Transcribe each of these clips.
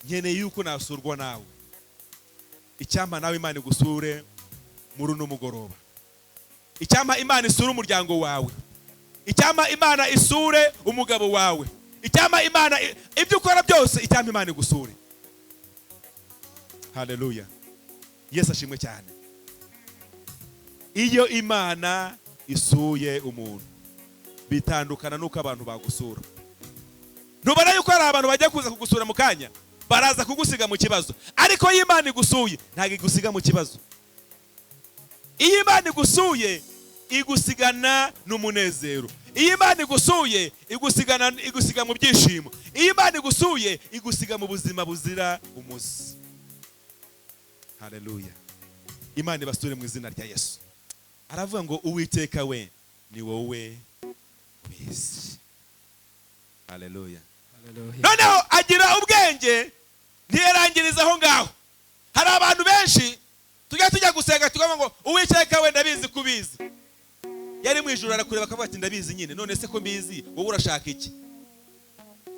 nkeneye yuko nasurwa nawe. Icyampa nawe Imana igusure muri uno mugoroba. Icyampa Imana isure umuryango wawe. Icyampa Imana isure umugabo wawe. Icyampa Imana ibyo ukora byose, icyampa Imana igusure. Haleluya. Yesu ashimwe cyane. Iyo Imana isuye umuntu, bitandukana nuko abantu bagusura. Ntubona yuko hari abantu bajya kuza kugusura mu kanya, baraza kugusiga mu kibazo. Ariko iyo Imana igusuye, ntabwo igusiga mu kibazo. Iyo Imana igusuye, igusigana n'umunezero. Iyo Imana igusuye, igusiga mu byishimo. Iyo Imana igusuye, igusiga mu buzima buzira umuze. Haleluya. Imana ibasure mu izina rya Yesu. Aravuga ngo Uwiteka we ni wowe ubizi. Haleluya. Noneho agira ubwenge, ntiyarangiriza aho ngaho. Hari abantu benshi tujya gusenga tukavuga ngo Uwiteka we ndabizi kubizi. Yari mu ijuru arakureba akavuga ati ndabizi nyine, none se ko mbizi wowe urashaka iki?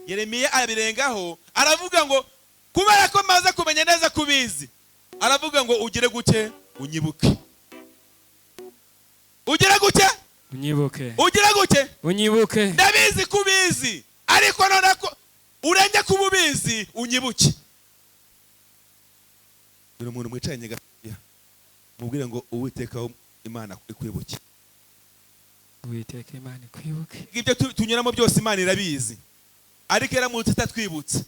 Yeremiya abirengaho aravuga ngo kubera ko maze kumenya neza kubizi, aravuga ngo ugire gute unyibuke. Ugire gute unyibuke. Ugire gute unyibuke. Ndabizi kubizi, ariko none ko urenge kububizi unyibuke. Buri muntu mwicaranye gatoya mubwire ngo Uwiteka Imana ikwibuke. Uwiteka Imana ikwibuke. Ibyo tunyuramo byose Imana irabizi, ariko iramutse itatwibutse.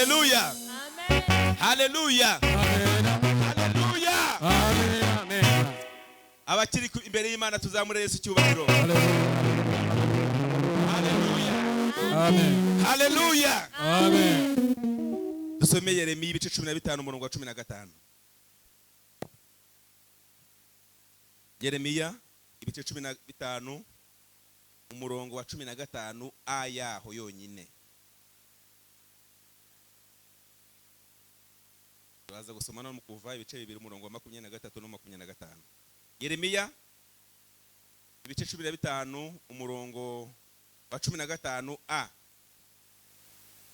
Haleluya. Haleluya. Haleluya. Abakiri imbere y'Imana tuzamure Yesu cyubahiro. Haleluya. Amen. Haleluya. Amen. Dusome Yeremiya ibice 15 umurongo wa 15. Yeremiya ibice 15 umurongo wa 15 ayaho yonyine. Turaza gusoma no mukuva ibice 2 umurongo wa 23 no 25. Yeremiya ibice 15 umurongo wa 15 a.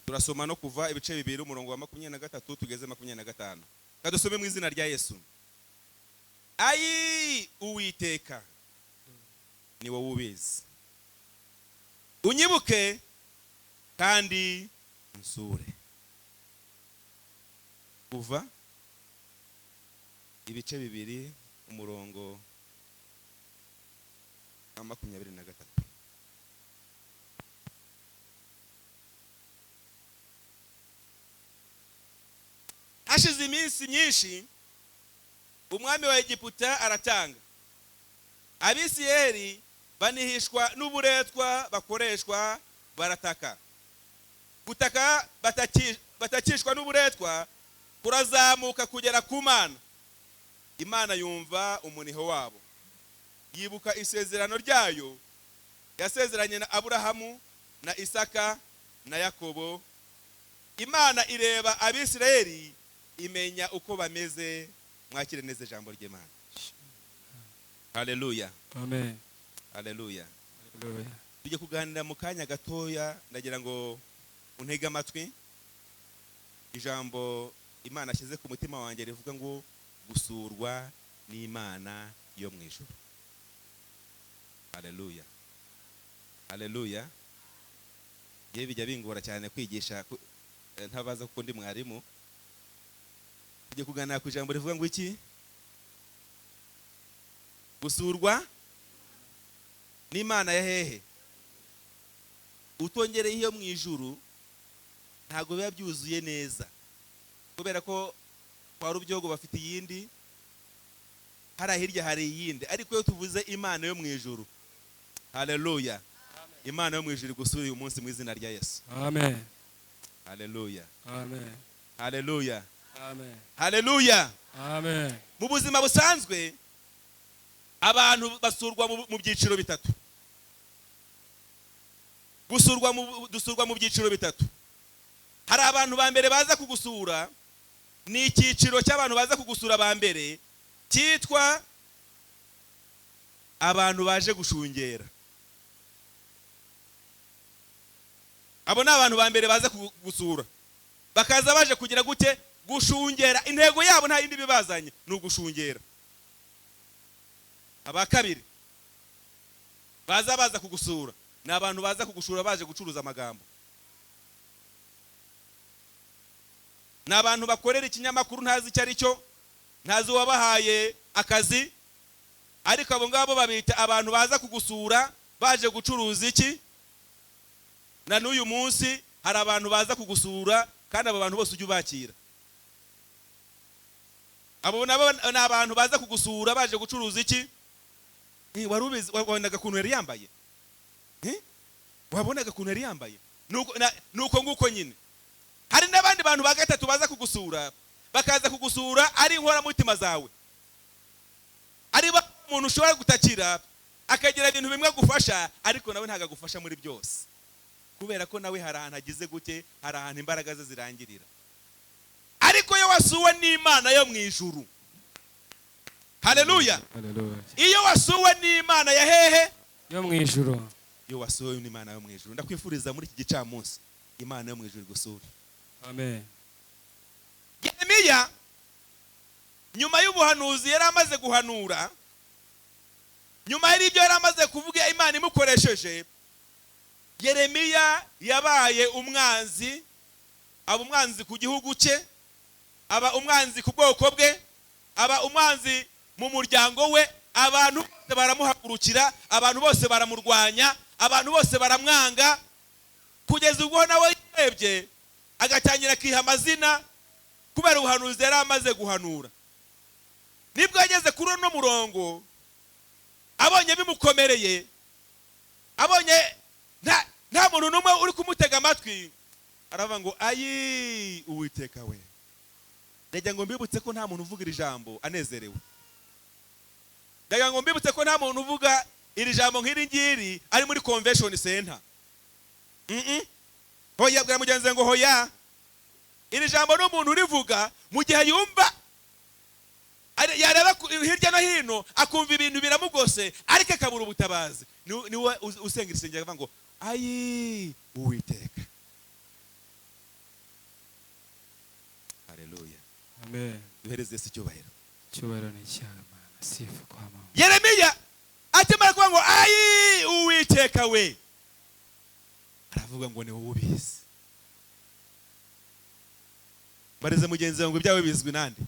Turasoma no kuva ibice 2 umurongo wa 23 tugeze 25. Kadusome mu izina rya Yesu. Ayi Uwiteka ni wowe ubizi. Unyibuke kandi unsure. Kuva ibice 2 umurongo wa 23. Hashize iminsi myinshi umwami wa Egiputa aratanga. Abisirayeli banihishwa n'uburetwa bakoreshwa barataka. Gutaka batakishwa n'uburetwa kurazamuka kugera ku Mana. Imana yumva umuniho wabo. Yibuka isezerano ryayo yasezeranye na Aburahamu na Isaka na Yakobo. Imana ireba Abisirayeli imenya uko bameze. Mwakire neza ijambo ry'Imana. Haleluya. Amen. Haleluya. Haleluya. Tujye kuganira mu kanya gatoya ndagira ngo untege amatwi. Ijambo Imana ashyize ku mutima wanjye rivuga ngo gusurwa n'Imana yo mu ijuru. Haleluya. Haleluya. Ye bijya bingora cyane kwigisha ntabaza kuko ndi mwarimu. Tujye kuganira ku ijambo rivuga ngo iki? Gusurwa n'Imana ya hehe? Utongereye iyo mu ijuru ntago biba byuzuye neza. Kubera ko kwa Rubyogo bafite iyindi, hari hirya hari iyindi, ariko iyo tuvuze Imana yo mu ijuru. Haleluya. Imana yo mu ijuru gusura uyu munsi mu izina rya Yesu. Amen. Haleluya. Amen. Haleluya. Amen. Haleluya. Amen. Mu buzima busanzwe abantu basurwa mu byiciro bitatu. Dusurwa mu byiciro bitatu. Hari abantu ba mbere baza kugusura, ni icyiciro cy'abantu baza kugusura ba mbere cyitwa abantu baje gushungera. Abo ni abantu ba mbere baza kugusura. Bakaza baje kugira gute? Gushungera. Intego yabo nta yindi bibazanye, ni ugushungera. Aba kabiri baza kugusura ni abantu baza kugusura baje gucuruza amagambo. Ni abantu bakorera ikinyamakuru ntazi icyo ari cyo, ntazi uwabahaye akazi, ariko abo ngabo babita abantu baza kugusura baje gucuruza iki? Na n'uyu munsi hari abantu baza kugusura kandi abo bantu bose ujye ubakira. Abo nabo ni abantu baza kugusura baje gucuruza iki? Warubizi wabonaga kuntu yari yambaye? Wabonaga kuntu yari yambaye? Nuko nguko nyine. Hari n'abandi bantu ba gatatu baza kugusura, bakaza kugusura ari inkora mutima zawe. Ari umuntu ushobora gutakira akagira ibintu bimwe gufasha, ariko nawe ntaga gufasha muri byose. Kubera ko nawe hari ahantu agize gute, hari ahantu imbaraga ze zirangirira. Ariko yo wasuwe n'Imana yo mu ijuru. Haleluya. Haleluya. Iyo wasuwe n'Imana ya hehe? Yo mu ijuru. Iyo wasuwe n'Imana yo mu ijuru. Ndakwifuriza muri iki gicamunsi Imana yo mu ijuru gusura. Amen. Yeremiya nyuma y'ubuhanuzi yari amaze guhanura, nyuma y'ibyo yari amaze kuvuga Imana imukoresheje, Yeremiya yabaye umwanzi, aba umwanzi ku gihugu cye, aba umwanzi ku bwoko bwe, aba umwanzi mu muryango we. Abantu bose baramuhagurukira, abantu bose baramurwanya, abantu bose baramwanga, kugeza ubwo nawe yarebye agatangira akiha amazina kubera ubuhanuzi yari amaze guhanura. Nibwo yageze kuri uno murongo abonye bimukomereye, abonye nta muntu n'umwe uri kumutega amatwi, aravuga ngo ayi Uwiteka we, ndagira ngo mbibutse ko nta muntu uvuga iri jambo anezerewe. Ndagira ngo mbibutse ko nta muntu uvuga iri jambo nk'iri ngiri ari muri convention center. Hoya, bwa mugenzi ngo hoya, iri jambo n'umuntu urivuga mu gihe yumva yareba hirya no hino akumva ibintu biramugose ariko akabura ubutabazi, niwe usenga isengero avuga ngo ayi Uwiteka. Haleluya. Amen. Duhereze Yesu icyubahiro. Cyubahiro ni cy'Imana. Sifa kwa Mama. Yeremiya atemara kuvuga ngo ayi Uwiteka we, aravuga ngo ni wowe ubizi. Barize mugenzi wangu ibyawe bizwi nande?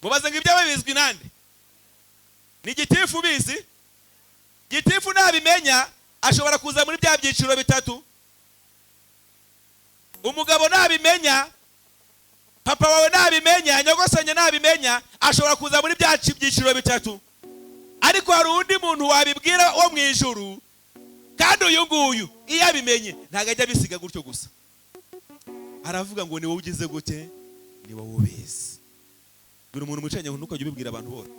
Mubaze ngo ibyawe bizwi nande? Ni gitifu bizi? Gitifu nabimenya ashobora kuza muri bya byiciro bitatu. Umugabo nabimenya, papa wawe nabimenya, nyogosanye nabimenya, ashobora kuza muri bya byiciro bitatu. Ariko hari undi muntu wabibwira wo mu ijuru, kandi uyu nguyu iyo abimenye ntago ajya bisiga gutyo gusa. Aravuga ngo ni wowe ugize gute, ni wowe ubizi. Buri muntu mucanye ntuko jye ubibwira abantu bose.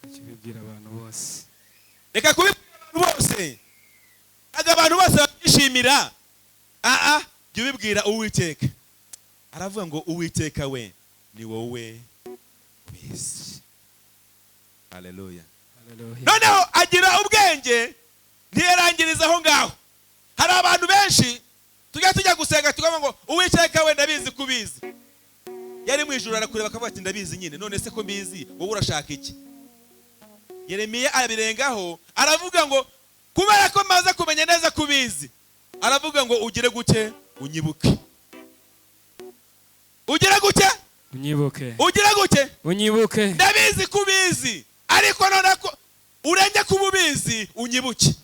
Akibibwira abantu bose. Reka kubibwira abantu bose. Abantu bose bishimira. Jye ubibwira Uwiteka. Aravuga ngo Uwiteka we, ni wowe ubizi. Haleluya. Haleluya. Noneho agira ubwenge ntiyarangiriza aho ngaho. Hari abantu benshi tujya gusenga tukavuga ngo Uwiteka we ndabizi kubizi. Yari mu ijuru arakureba akavuga ati ndabizi nyine, none se ko mbizi wowe urashaka iki? Yeremiya abirengaho aravuga ngo kubera ko maze kumenya neza kubizi, aravuga ngo ugire gute, unyibuke. Ugire gute? Unyibuke. Ugire gute? Unyibuke. Ndabizi kubizi, ariko none ko urenge kububizi unyibuke.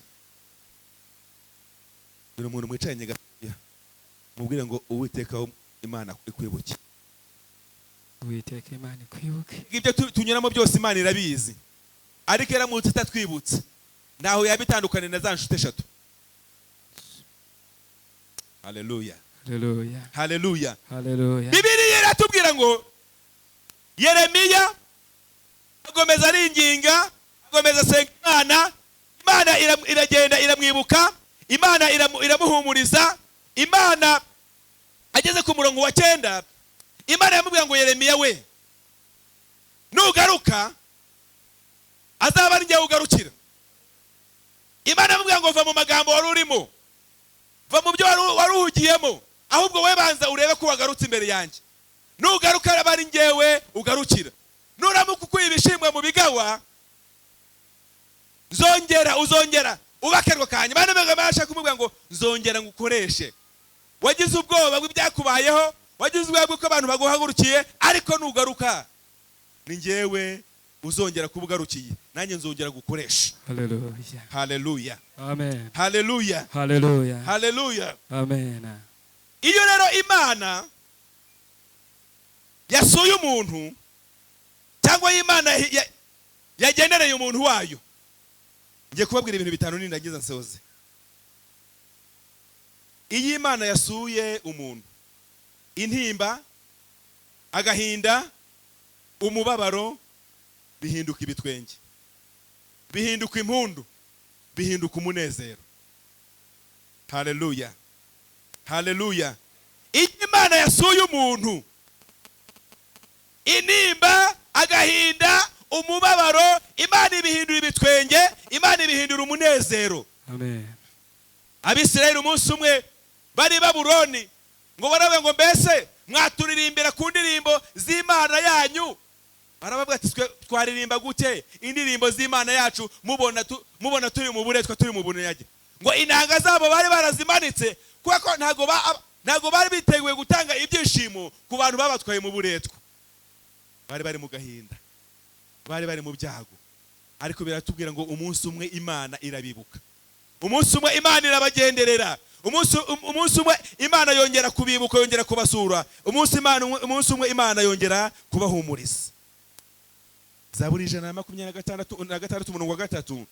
Buri muntu mwicanye gatoya mubwire ngo Uwiteka Imana ikwibuke. Uwiteka Imana ikwibuke. Ibyo tunyuramo byose Imana irabizi, ariko yaramutse itatwibutse naho yabitandukane na za nshuti eshatu. Haleluya. Haleluya. Haleluya. Haleluya. Bibiliya iratubwira ngo Yeremiya agomeza aringinga, agomeza asenga Imana. Imana iragenda iramwibuka, Imana iramuhumuriza. Imana ageze ku murongo wa 9, Imana yamubwira ngo Yeremiya we, nugaruka azaba ari njye ugarukira. Imana yamubwira ngo va mu magambo wari urimo, va mu byo wari uhugiyemo, ahubwo we banza urebe ko wagarutse imbere yanjye. Nugaruka aba ari njyewe ugarukira. Nuramuka ukuye ibishimwe mu bigawa, uzongera ubakerwa kanya. Imana yabasha kumubwira ngo nzongera ngukoreshe. Wagize ubwoba bw'ibyakubayeho, wagize ubwoba bw'uko abantu baguhagurukiye, ariko nugaruka ni njyewe uzongera kubugarukiye, nanjye nzongera gukoresha. Haleluya. Haleluya. Amen. Haleluya. Haleluya. Haleluya. Amen. Iyo rero Imana yasuye umuntu, cyangwa Imana yagenereye umuntu wayo, ngiye kubabwira ibintu bitanu nindagiza nsoze. Iyi Imana yasuye umuntu, intimba, agahinda, umubabaro bihinduka ibitwenge, bihinduka impundu, bihinduka umunezero. Haleluya. Haleluya. Iyi Imana yasuye umuntu, intimba, agahinda, umubabaro, Imana ibihindura ibitwenge, Imana ibihindura umunezero. Amen. Abisirayeli umunsi umwe bari Babuloni, ngo barabe ngo mbese mwaturirimbira ku ndirimbo z'Imana yanyu. Arababwira ati twaririmba gute indirimbo z'Imana yacu mubona turi mu buretwa, turi mu bunyago? Ngo inanga zabo bari barazimanitse kuko ntago bari biteguye gutanga ibyishimo ku bantu babatwaye mu buretwa. Bari mu gahinda, bari mu byago, ariko biratubwira ngo umunsi umwe Imana irabibuka. umunsi umwe Imana irabagenderera, umunsi umwe Imana yongera kubibuka, yongera kubasura, umunsi umwe Imana yongera kubahumuriza. Zaburi 126 umurongo wa 3,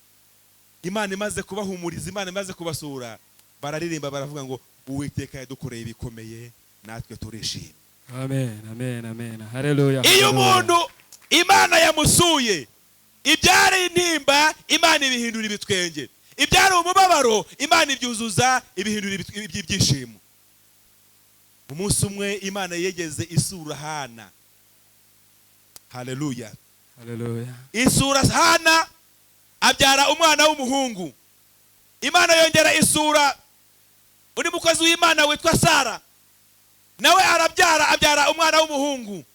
Imana imaze kubahumuriza, Imana imaze kubasura, bararirimba baravuga ngo Uwiteka yadukoreye ibikomeye, natwe turishimye. Amen, amen, amen. Haleluya. Iyo umuntu Imana yamusuye, ibyari intimba Imana ibihindura ibitwenge, ibyari umubabaro Imana ibyuzuza ibihindura ibyishimo. Umunsi umwe Imana yegeze isura Hana. Haleluya. Haleluya. Isura Hana abyara umwana w'umuhungu. Imana yongera isura undi mukozi w'Imana witwa Sara, nawe abyara umwana w'umuhungu.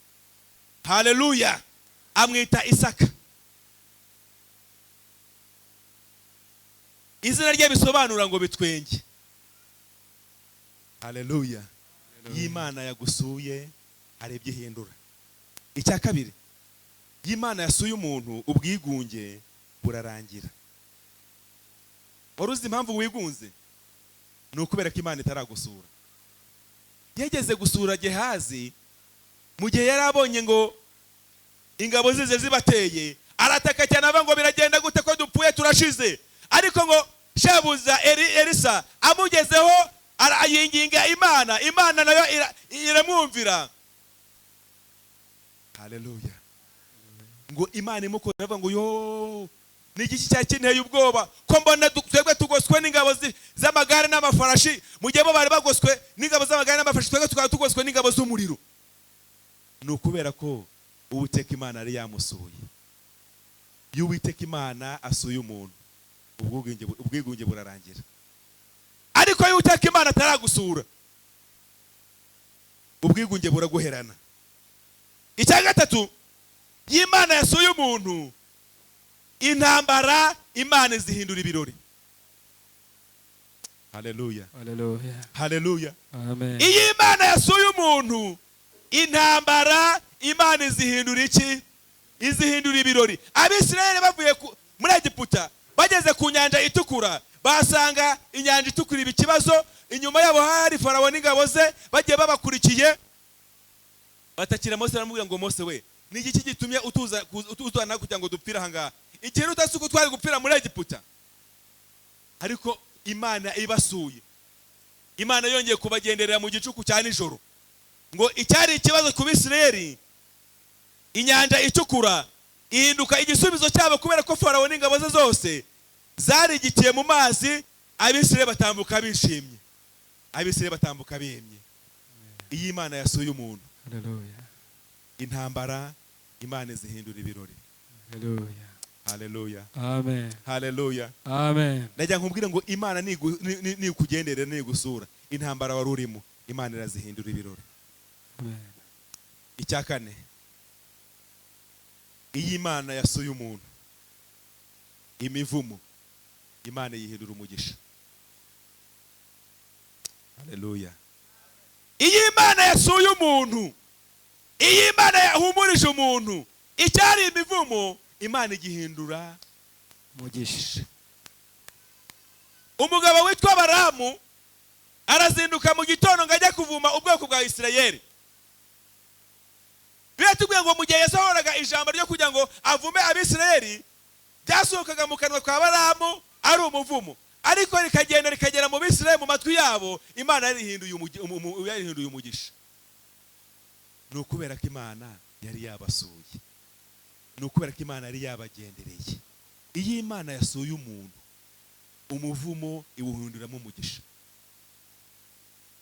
Haleluya. Amwita Isaka. Izina rye bisobanura ngo bitwenge. Haleluya. Y'Imana yagusuye arebye hindura. Icya kabiri, y'Imana yasuye umuntu ubwigunge burarangira. Waruzi impamvu wigunze? Nukubera ko Imana itaragusura. Yageze gusura Gehazi mu gihe yarabonye ngo ingabo zize zibateye, arataka cyane ava ngo biragenda gute ko dupfuye turashize. Ariko ngo shebuza Elisa amugezeho arayinginga Imana, Imana nayo iramwumvira. Haleluya. Ngo Imana imukorera avuga ngo yo nigiki cyakinteye ubwoba ko mbona twebwe tugoswe n'ingabo z'amagare n'amafarashi, mu gihe bo bari bagoswe n'ingabo z'amagare n'amafarashi, twebwe tukaba tugoswe n'ingabo z'umuriro. Nukubera ko Uwiteka Imana ari yamusuye. Iyo Uwiteka Imana asuye umuntu, ubwigunge burarangira. Ariko iyo Uwiteka Imana ataragusura, ubwigunge buraguherana. Icya gatatu, y'Imana yasuye umuntu, intambara Imana izihindura ibirori. Haleluya. Haleluya. Haleluya. Amen. Iyo Imana yasuye umuntu, intambara Imana izihindura iki? Izihindura ibirori. Abisirayeli bavuye muri Egiputa bageze ku nyanja itukura, basanga inyanja itukura ibikibazo, inyuma yabo hari Farawo n'ingabo ze bagiye babakurikiye. Batakira Mose baramubwira ngo Mose we, ni iki gitumye utuzana kugira ngo dupfira hanga? Ikintu utasuko twari gupfira muri Egiputa. Ariko Imana ibasuye. Imana yongeye kubagenderera mu gicuku cya nijoro. Ngo icyari ikibazo ku Bisirayeli, inyanja itukura ihinduka igisubizo cyabo, kubera ko Farawo n'ingabo ze zose zarigikiye mu mazi. Abisirayeli batambuka bishimye, Abisirayeli batambuka bemye. Iyi Imana yasuye umuntu, Haleluya. intambara Imana izihindura ibirori. Haleluya. Haleluya. Amen. Haleluya. Amen. Najya nkubwira ngo Imana nikugenderera nigusura, intambara wari urimo Imana irazihindura ibirori. Amen. Icya kane, iyi Imana yasuye umuntu, imivumo Imana yihindura umugisha. Haleluya. Iyi Imana yasuye umuntu, iyi Imana yahumurije umuntu, icyari imivumo Imana igihindura umugisha. Umugabo witwa Baramu arazinduka mu gitondo ngo ajya kuvuma ubwoko bwa Isirayeli. Biratubwiye ngo mu gihe yasohoraga ijambo ryo kugira ngo avume Abisirayeli, byasohokaga mu kanwa kwa Baramu ari umuvumo, ariko rikagera mu Bisirayeli mu matwi yabo, Imana yarihinduye umugisha. Nukubera ko Imana yari yabasuye, nukubera ko Imana yari yabagendereye. Iyi Imana yasuye umuntu, umuvumo iwuhinduramo umugisha.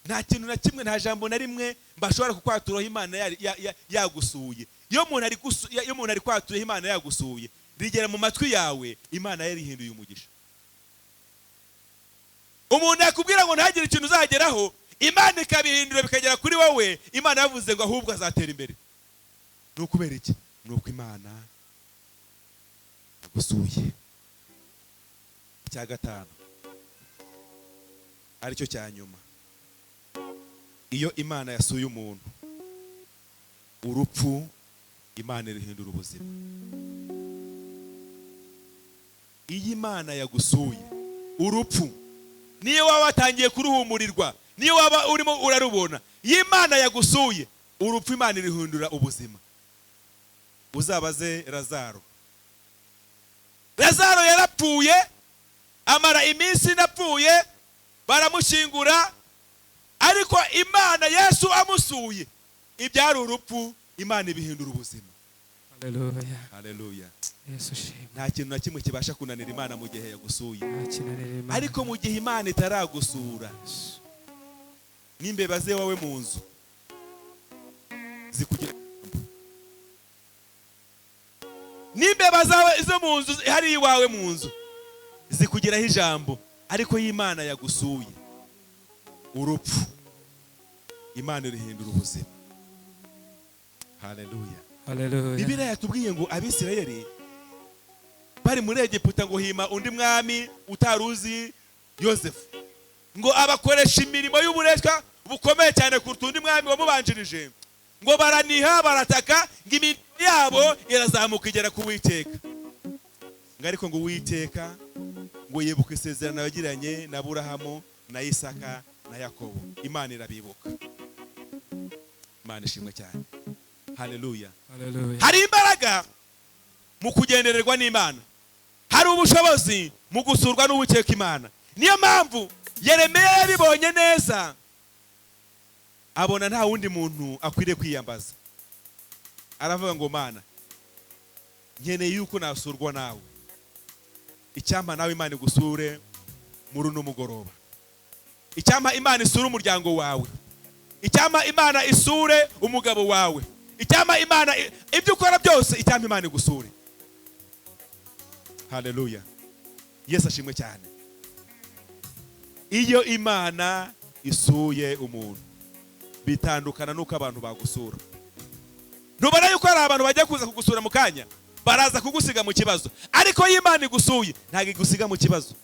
Nta kintu na kimwe, nta jambo na rimwe mbashobora kukwaturaho Imana yagusuye. Iyo umuntu ari kwaturaho Imana yagusuye, rigera mu matwi yawe, Imana yarihinduye umugisha. Umuntu yakubwira ngo ntagire ikintu uzageraho, Imana ikabihindura bikagera kuri wowe, Imana yavuze ngo ahubwo azatera imbere. Nukubera iki? Nuko Imana yagusuye. Icya gatanu, aricyo cya nyuma, iyo Imana yasuye umuntu, urupfu Imana irihindura ubuzima. Iyo Imana yagusuye, urupfu, niyo waba watangiye kuruhumurirwa, niyo waba urimo urarubona, iyo Imana yagusuye urupfu Imana irihindura ubuzima. Uzabaze Lazaro. Lazaro yarapfuye, amara iminsi napfuye, baramushingura, ariko Imana Yesu amusuye, ibyari urupfu Imana ibihindura ubuzima. Haleluya. Haleluya. Yesu shimwe. Nta kintu na kimwe kibasha kunanira Imana mu gihe yagusuye. Akinanira Imana. Ariko mu gihe Imana itaragusura, n'imbeba ze wawe mu nzu zikugira, n'imbeba zawe zo mu nzu hari iwawe mu nzu zikugiraho ijambo, ariko y'Imana yagusuye urupfu Imana irihindura ubuzima. Haleluya. Haleluya. Bibiliya yatubwiye ngo Abisirayeli bari muri Egiputa ngo hima undi mwami utaruzi Yosefu, ngo abakoresha imirimo y'uburetwa bukomeye cyane kuruta undi mwami wamubanjirije, ngo baraniha barataka, ngo imirimo yabo irazamuka igera ku Uwiteka. Ngo ariko ngo Uwiteka ngo yibuka isezerano yagiranye na Aburahamu na Isaka na Yakobo, Imana irabibuka. Imana ishimwe cyane. Haleluya. Haleluya. Hari imbaraga mu kugendererwa n'Imana, hari ubushobozi mu gusurwa n'Uwiteka Imana. Niyo mpamvu Yeremiya yabibonye neza, abona nta wundi muntu akwiriye kwiyambaza. Aravuga ngo Mana, nkeneye yuko nasurwa nawe. Icyampa nawe Imana igusure muri uno mugoroba. Icyampa Imana isure umuryango wawe. Icyampa Imana isure umugabo wawe. Icyampa Imana ibyo ukora byose, icyampa Imana igusure. Haleluya. Yesu ashimwe cyane. Iyo Imana isuye umuntu, bitandukana nuko abantu bagusura. Ntubona yuko hari abantu bajya kuza kugusura mu kanya, baraza kugusiga mu kibazo, ariko iyo Imana igusuye ntabwo igusiga mu kibazo.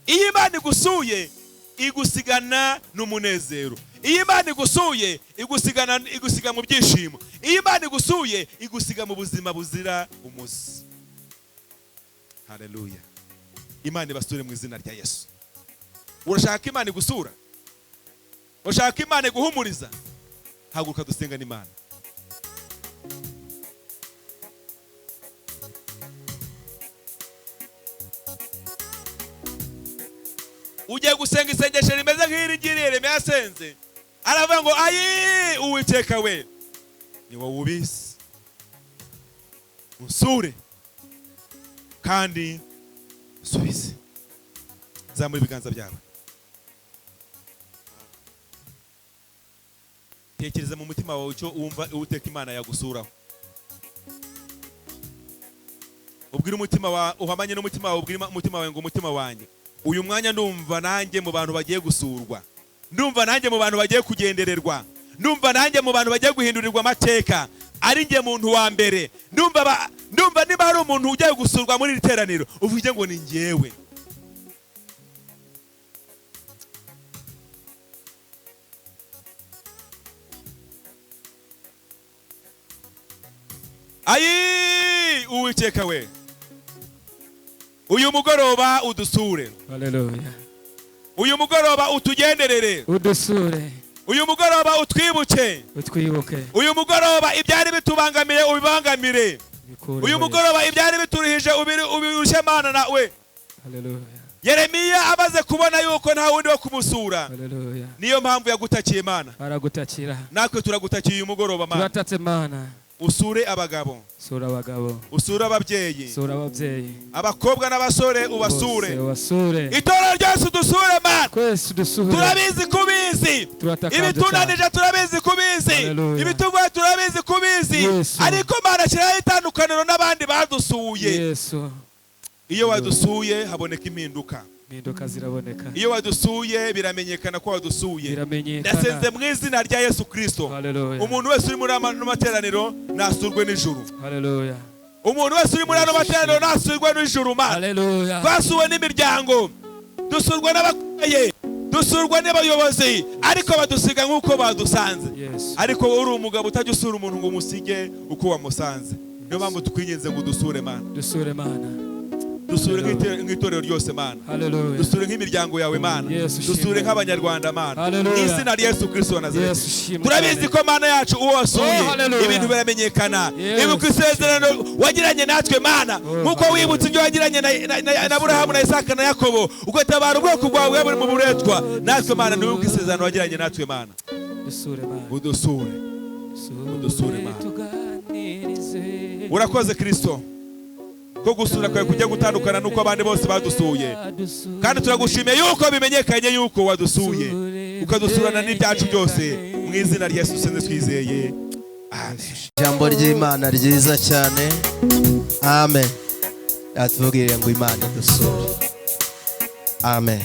Iyo Imana igusuye igusigana n'umunezero. Iyo Imana igusuye igusiga mu byishimo. Iyo Imana igusuye igusiga mu buzima buzira umuze. Haleluya. Imana ibasure mu izina rya Yesu. Urashaka Imana igusura? Urashaka Imana iguhumuriza? Haguruka dusenga n'Imana. Ugiye gusenga isengesho rimeze nk'iri ngiri Yeremiya yasenze, aravuga ngo ayi Uwiteka we, ni wowe ubizi, unsure kandi usubize. Zamura ibiganza byawe, tekereza mu mutima wawe icyo wumva Uwiteka Imana yagusuraho. Ubwira umutima wawe, uhamanye n'umutima wawe, ubwira umutima wawe ngo umutima wanjye, uyu mwanya ndumva nanjye mu bantu bagiye gusurwa, ndumva nanjye mu bantu bagiye kugendererwa, ndumva nanjye mu bantu bagiye guhindurirwa amateka, ari njye muntu wa mbere. Ndumva niba hari umuntu ugiye gusurwa muri iri teraniro, uvuge ngo ni njyewe. Ayi Uwiteka we, uyu mugoroba udusure. Haleluya. Uyu mugoroba utugenderere. Udusure. Uyu mugoroba utwibuke. Utwibuke. Uyu mugoroba ibyari bitubangamiye ubibangamire. Uyu mugoroba ibyari biturihije ubirushe Mana nawe. Haleluya. Yeremiya amaze kubona yuko nta wundi wo kumusura. Haleluya. Niyo mpamvu yagutakiye Mana. Aragutakira. Natwe turagutakiye uyu mugoroba Mana. Turatatse Mana. Usure abagabo. Sura abagabo. Usure ababyeyi. Sura ababyeyi. Abakobwa n'abasore ubasure. Ubasure. Itorero ryose udusure Mana. Kwese udusure. Turabizi kubizi. Ibitunanije turabizi kubizi. Ibitugwa turabizi kubizi. Ariko Mana kiraya itandukaniro n'abandi badusuye. Yesu. Iyo wadusuye haboneka impinduka. Impinduka ziraboneka. Iyo wadusuye biramenyekana ko wadusuye. Biramenyekana. Ndasenze mu izina rya Yesu Kristo. Haleluya. Umuntu wese uri muri ano materaniro nasurwe n'ijuru. Haleluya. Umuntu wese uri muri ano materaniro nasurwe n'ijuru Mana. Haleluya. Twasuwe n'imiryango, dusurwa n'abakomeye, dusurwa n'abayobozi, ariko badusiga nk'uko badusanze. Yes. Ariko wowe uri umugabo utajya usura umuntu ngo umusige uko wamusanze. Niyo mpamvu tukwinginze ngo udusure Mana. Dusure Mana. dusure nk'itorero ryose Mana, Hallelujah. dusure nk'imiryango yawe Mana, Yesu dusure ushimwe. nk'abanyarwanda Mana, Hallelujah. n'izina rya Yesu Kristo wa Yesu Nazareti. ushimwe Turabizi cyane. ko Mana yacu uwo wasuye Oh, hallelujah. ibintu biramenyekana. Yes. Ibuka isezerano wagiranye natwe Mana, nk'uko wibutse ibyo wagiranye na Aburahamu na Isaka na Yakobo, ugatabara ubwoko bwawe buri mu buretwa. Natwe Mana nibuka isezerano wagiranye natwe Mana, Dusure Mana. udusure udusure Mana. Tuganirize. Urakoze Kristo ko gusura kwawe kujya gutandukana nuko abandi bose badusuye, kandi turagushimiye yuko bimenyekanye yuko wadusuye ukadusurana n'ibyacu byose, mu izina rya Yesu senze twizeye, amen. Ijambo ry'Imana ryiza cyane, amen. Yatubwire ngo Imana dusure, amen.